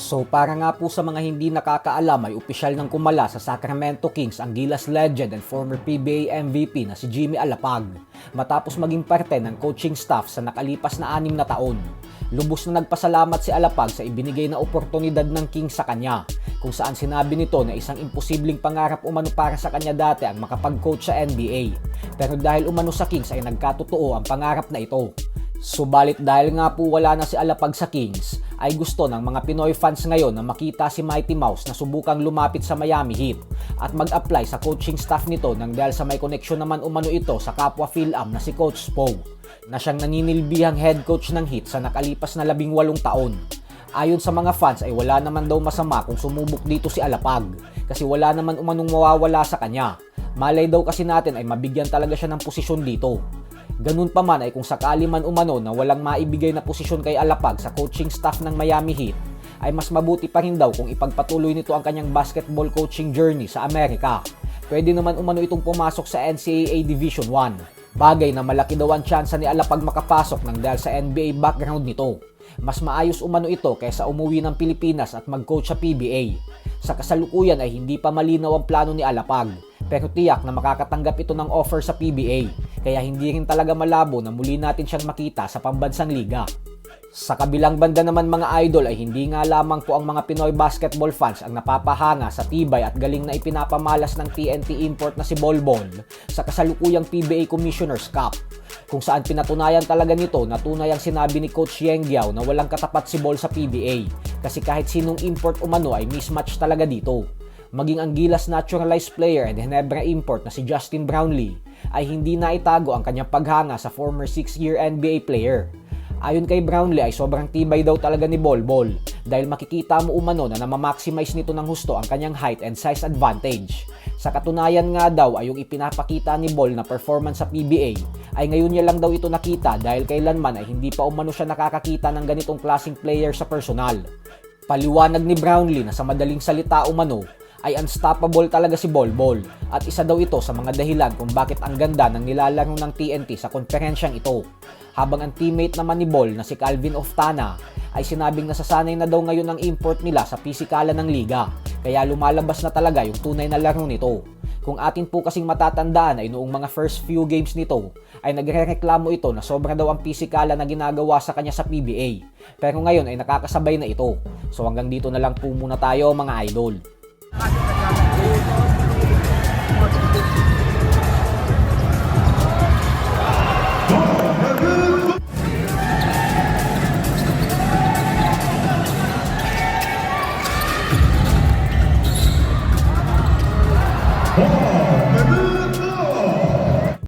So para nga po sa mga hindi nakakaalam ay opisyal ng kumala sa Sacramento Kings ang Gilas legend and former PBA MVP na si Jimmy Alapag matapos maging parte ng coaching staff sa nakalipas na 6 na taon. Lubos na nagpasalamat si Alapag sa ibinigay na oportunidad ng Kings sa kanya, kung saan sinabi nito na isang imposibleng pangarap umano para sa kanya dati ang makapag-coach sa NBA. Pero dahil umano sa Kings ay nagkatotoo ang pangarap na ito. Subalit dahil nga po wala na si Alapag sa Kings, ay gusto ng mga Pinoy fans ngayon na makita si Mighty Mouse na subukang lumapit sa Miami Heat at mag-apply sa coaching staff nito nang dahil sa may koneksyon naman umano ito sa kapwa Phil-Am na si Coach Spo, na siyang naninilbihang head coach ng Heat sa nakalipas na 18 taon. Ayon sa mga fans ay wala naman daw masama kung sumubok dito si Alapag kasi wala naman umanong mawawala sa kanya. Malay daw kasi natin ay mabigyan talaga siya ng posisyon dito. Ganun pa man ay kung sakali man umano na walang maibigay na posisyon kay Alapag sa coaching staff ng Miami Heat, ay mas mabuti pa rin daw kung ipagpatuloy nito ang kanyang basketball coaching journey sa Amerika. Pwede naman umano itong pumasok sa NCAA Division 1. Bagay na malaki daw ang tsansa ni Alapag makapasok nang dahil sa NBA background nito. Mas maayos umano ito kaysa umuwi ng Pilipinas at mag-coach sa PBA. Sa kasalukuyan ay hindi pa malinaw ang plano ni Alapag, pero tiyak na makakatanggap ito ng offer sa PBA, kaya hindi rin talaga malabo na muli natin siyang makita sa pambansang liga. Sa kabilang banda naman mga idol ay hindi nga lamang po ang mga Pinoy basketball fans ang napapahanga sa tibay at galing na ipinapamalas ng TNT import na si Bolbol sa kasalukuyang PBA Commissioner's Cup, kung saan pinatunayan talaga nito na tunay ang sinabi ni Coach Yeng Guiao na walang katapat si Bol sa PBA, kasi kahit sinong import umano ay mismatch talaga dito. Maging ang Gilas naturalized player and Ginebra import na si Justin Brownlee ay hindi naitago ang kanyang paghanga sa former 6-year NBA player. Ayon kay Brownlee ay sobrang tibay daw talaga ni Bolbol dahil makikita mo umano na namamaximize nito ng husto ang kanyang height and size advantage. Sa katunayan nga daw ay yung ipinapakita ni Bol na performance sa PBA ay ngayon niya lang daw ito nakita dahil kailanman ay hindi pa umano siya nakakakita ng ganitong klaseng player sa personal. Paliwanag ni Brownlee na sa madaling salita umano ay unstoppable talaga si Bolbol at isa daw ito sa mga dahilan kung bakit ang ganda ng nilalaro ng TNT sa konferensyang ito. Habang ang teammate naman ni Bol na si Calvin Oftana ay sinabing nasasanay na daw ngayon ang import nila sa pisikalan ng liga, kaya lumalabas na talaga yung tunay na laro nito. Kung atin po kasing matatandaan ay noong mga first few games nito ay nagrereklamo ito na sobra daw ang pisikalan na ginagawa sa kanya sa PBA, pero ngayon ay nakakasabay na ito. So hanggang dito na lang po muna tayo mga idol.